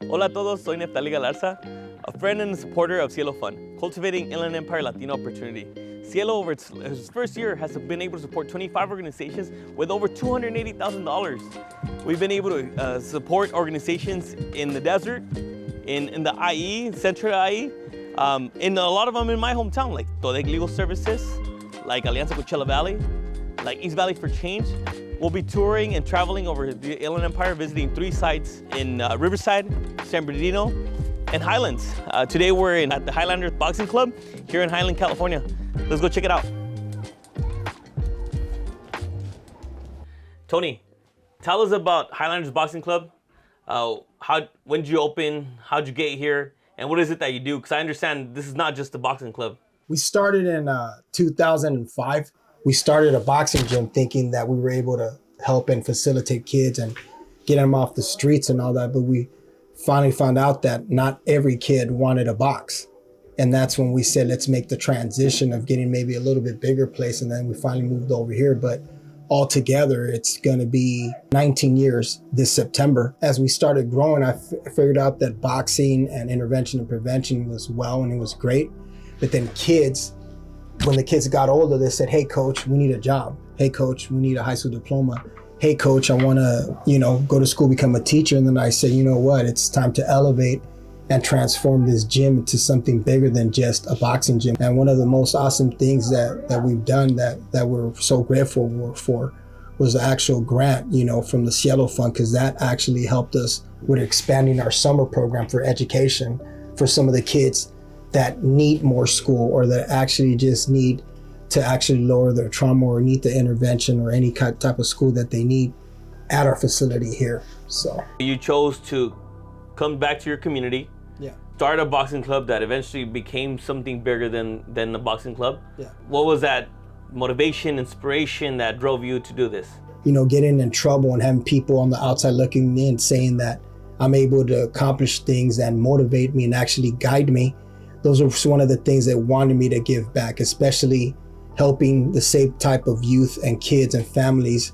Hola a todos, soy Neftali Galarza, a friend and a supporter of CIELO Fund, cultivating Inland Empire Latino opportunity. CIELO, over its first year, has been able to support 25 organizations with over $280,000. We've been able to support organizations in the desert, in the IE, Central IE, in a lot of them in my hometown, like Todec Legal Services, like Alianza Coachella Valley, like East Valley for Change. We'll be touring and traveling over the Inland Empire, visiting 3 sites in Riverside, San Bernardino, and Highlands. Today we're at the Highlanders Boxing Club here in Highland, California. Let's go check it out. Tony, tell us about Highlanders Boxing Club. When did you open? How'd you get here? And what is it that you do? Because I understand this is not just a boxing club. We started in 2005. We started a boxing gym thinking that we were able to help and facilitate kids and get them off the streets and all that. But we finally found out that not every kid wanted a box. And that's when we said, let's make the transition of getting maybe a little bit bigger place. And then we finally moved over here. But altogether, it's going to be 19 years this September. As we started growing, I figured out that boxing and intervention and prevention was well, and it was great. But then when the kids got older, they said, hey, coach, we need a job. Hey, coach, we need a high school diploma. Hey, coach, I want to, go to school, become a teacher. And then I said, you know what? It's time to elevate and transform this gym into something bigger than just a boxing gym. And one of the most awesome things that we've done that we're so grateful for was the actual grant, from the CIELO Fund, because that actually helped us with expanding our summer program for education for some of the kids that need more school, or that actually just need to actually lower their trauma or need the intervention or any type of school that they need at our facility here. So you chose to come back to your community, start a boxing club that eventually became something bigger than a boxing club. What was that motivation, inspiration that drove you to do this? Getting in trouble and having people on the outside looking in saying that I'm able to accomplish things and motivate me and actually guide me. Those are one of the things that wanted me to give back, especially helping the same type of youth and kids and families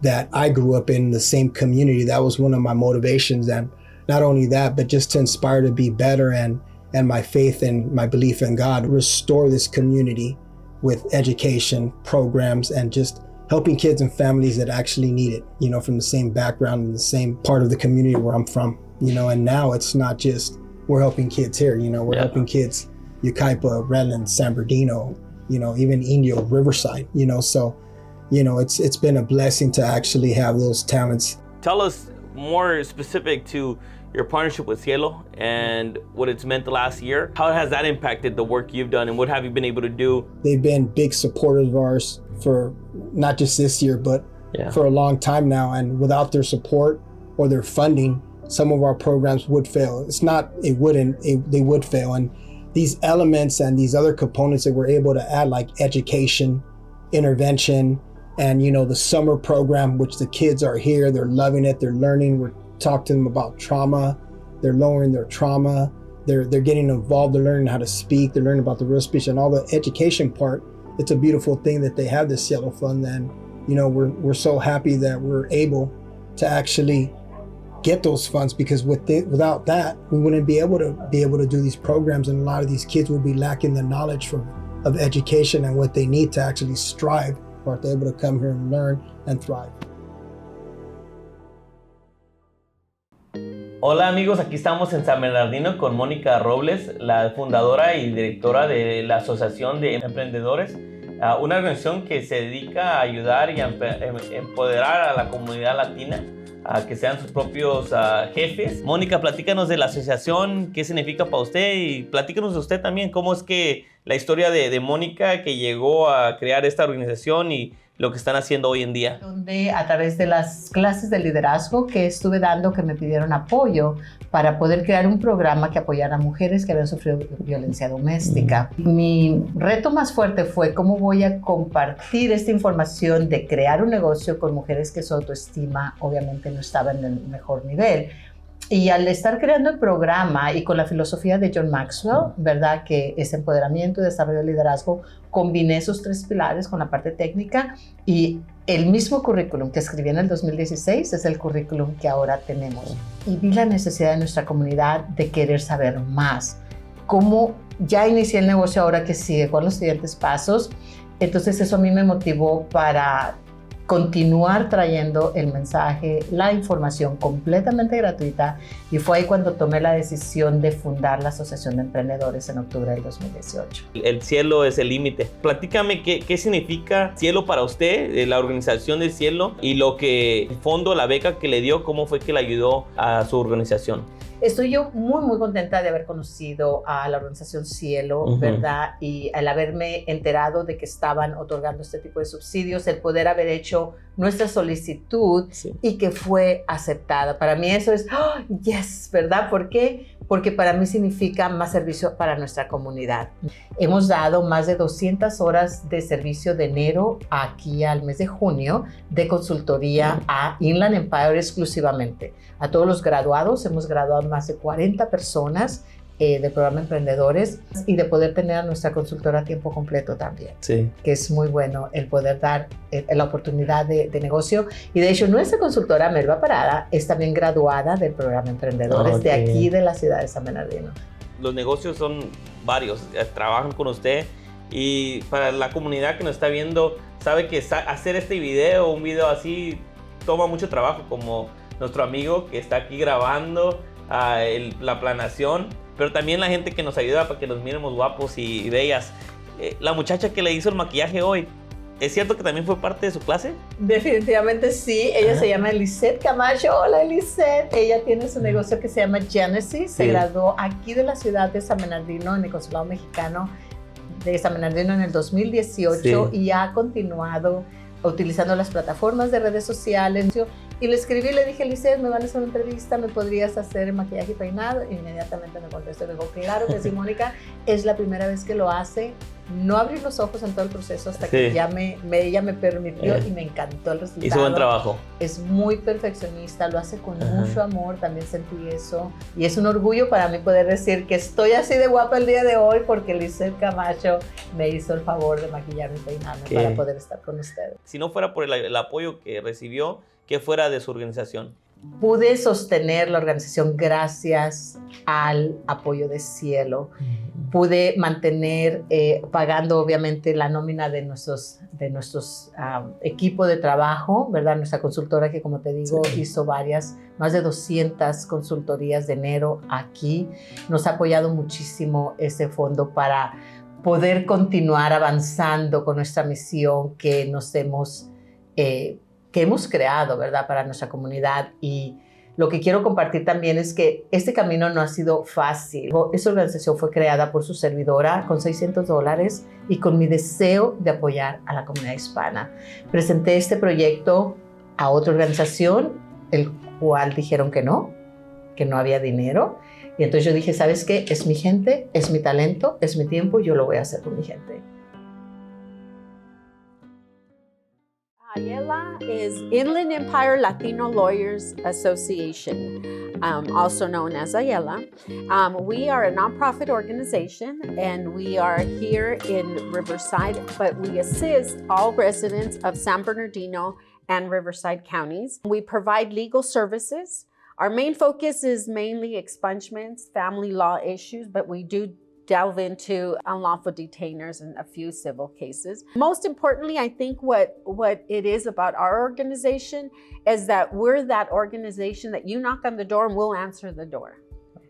that I grew up in the same community. That was one of my motivations. And not only that, but just to inspire to be better and my faith and my belief in God, restore this community with education programs and just helping kids and families that actually need it, from the same background and the same part of the community where I'm from, and now it's not just we're helping kids here, we're helping kids, Yucaipa, Redlands, San Bernardino, even Indio, Riverside, so, it's been a blessing to actually have those talents. Tell us more specific to your partnership with CIELO and what it's meant the last year. How has that impacted the work you've done and what have you been able to do? They've been big supporters of ours for not just this year, but for a long time now. And without their support or their funding, some of our programs would fail. They would fail. And these elements and these other components that we're able to add, like education, intervention, and the summer program, which the kids are here, they're loving it, they're learning. We're talking to them about trauma, they're lowering their trauma, they're getting involved, they're learning how to speak, they're learning about the real speech and all the education part. It's a beautiful thing that they have this CIELO Fund, and we're so happy that we're able to actually get those funds, because without that, we wouldn't be able to do these programs, and a lot of these kids would be lacking the knowledge of education and what they need to actually strive, or they're able to come here and learn and thrive. Hola amigos, aquí estamos en San Bernardino con Mónica Robles, la fundadora y directora de la Asociación de Emprendedores, una organización que se dedica a ayudar y a empoderar a la comunidad latina a que sean sus propios jefes. Mónica, platícanos de la asociación, qué significa para usted, y platícanos de usted también, cómo es que la historia de Mónica que llegó a crear esta organización y lo que están haciendo hoy en día. Donde a través de las clases de liderazgo que estuve dando, que me pidieron apoyo para poder crear un programa que apoyara a mujeres que habían sufrido violencia doméstica. Mi reto más fuerte fue cómo voy a compartir esta información de crear un negocio con mujeres que su autoestima obviamente no estaba en el mejor nivel. Y al estar creando el programa y con la filosofía de John Maxwell, ¿verdad? Que es empoderamiento y desarrollo de liderazgo, combiné esos 3 pilares con la parte técnica y el mismo currículum que escribí en el 2016 es el currículum que ahora tenemos. Y vi la necesidad de nuestra comunidad de querer saber más. Cómo ya inicié el negocio ahora que sigue con los siguientes pasos. Entonces eso a mí me motivó para continuar trayendo el mensaje, la información completamente gratuita, y fue ahí cuando tomé la decisión de fundar la Asociación de Emprendedores en octubre del 2018. El cielo es el límite. Platícame qué significa Cielo para usted, la organización del Cielo, y lo que el fondo, la beca que le dio, cómo fue que le ayudó a su organización. Estoy yo muy contenta de haber conocido a la organización CIELO, ¿verdad? Y al haberme enterado de que estaban otorgando este tipo de subsidios, el poder haber hecho nuestra solicitud y que fue aceptada. Para mí eso es, yes, ¿verdad? ¿Por qué? Porque para mí significa más servicio para nuestra comunidad. Hemos dado más de 200 horas de servicio de enero aquí al mes de junio de consultoría a Inland Empire exclusivamente. A todos los graduados, hemos graduado más de 40 personas del programa Emprendedores, y de poder tener a nuestra consultora a tiempo completo también, que es muy bueno el poder dar la oportunidad de negocio. Y de hecho nuestra consultora Melba Parada es también graduada del programa Emprendedores de aquí de la ciudad de San Bernardino. Los negocios son varios, trabajan con usted, y para la comunidad que nos está viendo, sabe que hacer este video, un video así, toma mucho trabajo, como nuestro amigo que está aquí grabando la planeación, pero también la gente que nos ayuda para que nos miremos guapos y bellas. La muchacha que le hizo el maquillaje hoy, ¿es cierto que también fue parte de su clase? Definitivamente sí, ella se llama Elisette Camacho. Hola Elisette, ella tiene su negocio que se llama Genesis, se graduó aquí de la ciudad de San Bernardino en el Consulado Mexicano de San Bernardino en el 2018 y ha continuado utilizando las plataformas de redes sociales. Y le escribí y le dije, Elisette, me van a hacer una entrevista, ¿me podrías hacer el maquillaje y peinado? Y inmediatamente me contestó y me dijo, claro que sí, Mónica, es la primera vez que lo hace. No abrí los ojos en todo el proceso hasta que ella me permitió y me encantó el resultado. Hizo buen trabajo. Es muy perfeccionista, lo hace con mucho amor, también sentí eso. Y es un orgullo para mí poder decir que estoy así de guapa el día de hoy porque Elisette Camacho me hizo el favor de maquillarme y peinarme para poder estar con ustedes. Si no fuera por el apoyo que recibió, ¿qué fuera de su organización? Pude sostener la organización gracias al apoyo de CIELO. Pude mantener, pagando obviamente la nómina de nuestros equipos de trabajo, ¿verdad? Nuestra consultora que, como te digo, hizo más de 200 consultorías de enero aquí. Nos ha apoyado muchísimo ese fondo para poder continuar avanzando con nuestra misión que hemos creado, ¿verdad? Para nuestra comunidad. Y lo que quiero compartir también es que este camino no ha sido fácil. Esta organización fue creada por su servidora con $600 y con mi deseo de apoyar a la comunidad hispana. Presenté este proyecto a otra organización, el cual dijeron que no había dinero. Y entonces yo dije, ¿sabes qué? Es mi gente, es mi talento, es mi tiempo, yo lo voy a hacer por mi gente. CIELO is Inland Empire Latino Lawyers Association, also known as CIELO. We are a nonprofit organization and we are here in Riverside, but we assist all residents of San Bernardino and Riverside counties. We provide legal services. Our main focus is mainly expungements, family law issues, but we do delve into unlawful detainers and a few civil cases. Most importantly, I think what it is about our organization is that we're that organization that you knock on the door and we'll answer the door.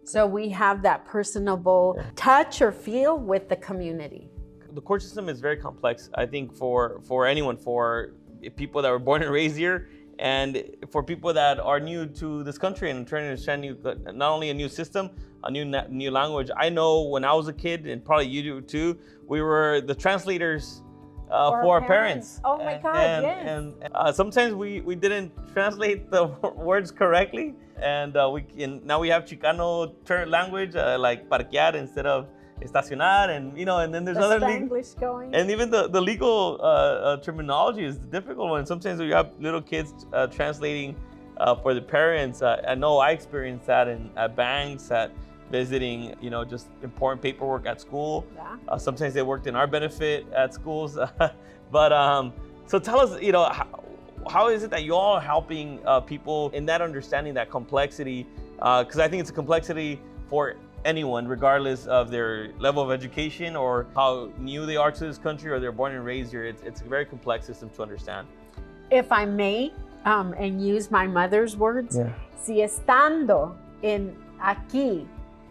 So we have that personable touch or feel with the community. The court system is very complex, I think, for anyone, for people that were born and raised here, and for people that are new to this country and trying to understand not only a new system, a new language. I know when I was a kid, and probably you do too, we were the translators for our parents. Oh my God, yes. And sometimes we didn't translate the words correctly, and now we have Chicano language, like parquear instead of estacionar, and and then there's other English going. And even the legal terminology is the difficult one. Sometimes you have little kids translating for the parents. I know I experienced that at banks, at visiting, just important paperwork at school. Yeah. Sometimes they worked in our benefit at schools. But so tell us, How is it that you all are helping people in that understanding, that complexity? Because I think it's a complexity for anyone, regardless of their level of education or how new they are to this country or they're born and raised here. It's a very complex system to understand. If I may, and use my mother's words, si estando aquí,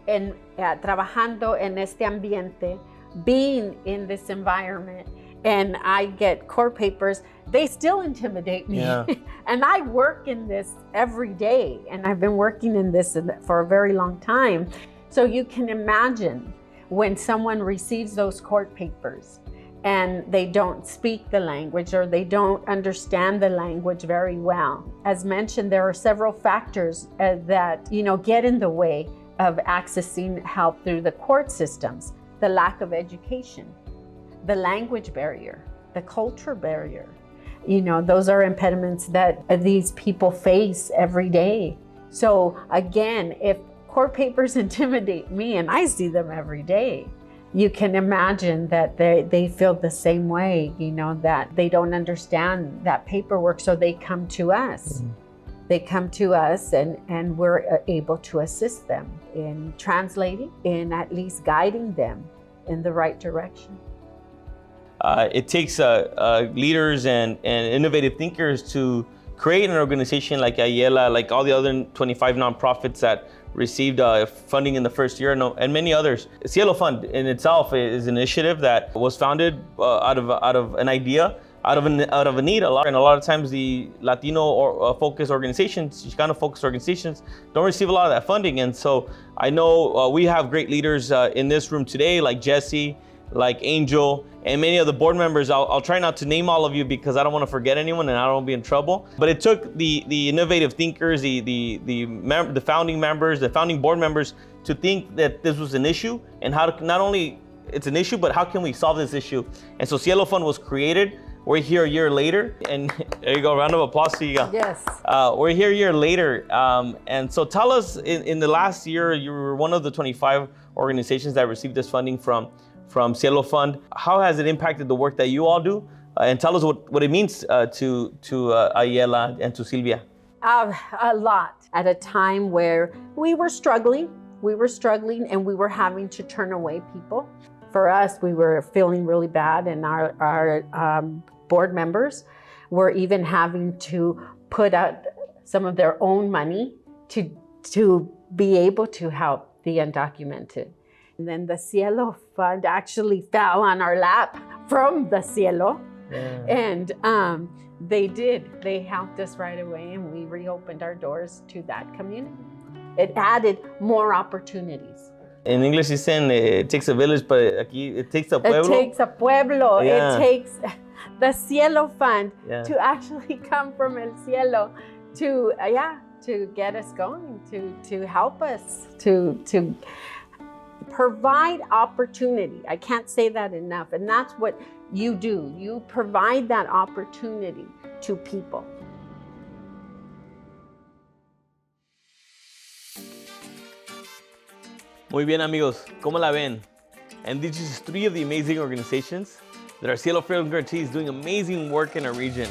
trabajando en este ambiente, being in this environment, and I get court papers, they still intimidate me. Yeah. And I work in this every day, and I've been working in this for a very long time. So you can imagine when someone receives those court papers and they don't speak the language or they don't understand the language very well. As mentioned, there are several factors that get in the way of accessing help through the court systems. The lack of education, the language barrier, the culture barrier. Those are impediments that these people face every day. So again, if court papers intimidate me, and I see them every day, you can imagine that they feel the same way, that they don't understand that paperwork, so they come to us. They come to us and we're able to assist them in translating, in at least guiding them in the right direction. It takes leaders and innovative thinkers to create an organization like CIELO, like all the other 25 nonprofits that received funding in the first year, and many others. CIELO Fund in itself is an initiative that was founded out of an idea, out of a need. A lot of times the Latino focused organizations, Chicano focused organizations, don't receive a lot of that funding. And so I know we have great leaders in this room today, like Jesse, like Angel, and many of the board members. I'll try not to name all of you because I don't want to forget anyone and I don't want to be in trouble. But it took the innovative thinkers, the founding members, the founding board members to think that this was an issue and how to, not only it's an issue, but how can we solve this issue? And so CIELO Fund was created. We're here a year later, and there you go, round of applause to you guys. Yes. We're here a year later, and so tell us, in the last year, you were one of the 25 organizations that received this funding from CIELO Fund. How has it impacted the work that you all do? And tell us what it means to Ayala and to Silvia. A lot. At a time where we were struggling and we were having to turn away people. For us, we were feeling really bad, and our board members were even having to put out some of their own money to be able to help the undocumented. And then the CIELO Fund actually fell on our lap from the CIELO. Yeah. And they helped us right away, and we reopened our doors to that community. It added more opportunities. In English, dicen, it takes a village, but aquí it takes a pueblo. It takes a pueblo. Yeah. It takes the CIELO Fund to actually come from El Cielo to get us going, to help us, to provide opportunity. I can't say that enough. And that's what you do. You provide that opportunity to people. Muy bien, amigos. ¿Cómo la ven? And these are just 3 of the amazing organizations that are CIELO Fund grantees doing amazing work in our region.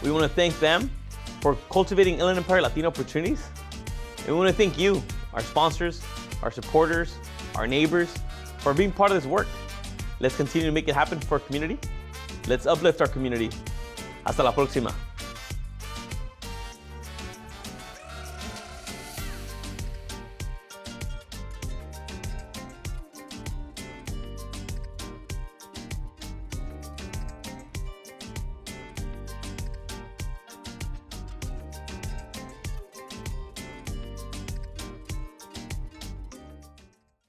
We want to thank them for cultivating Inland Empire Latino opportunities. And we want to thank you, our sponsors, our supporters, our neighbors, for being part of this work. Let's continue to make it happen for our community. Let's uplift our community. Hasta la próxima.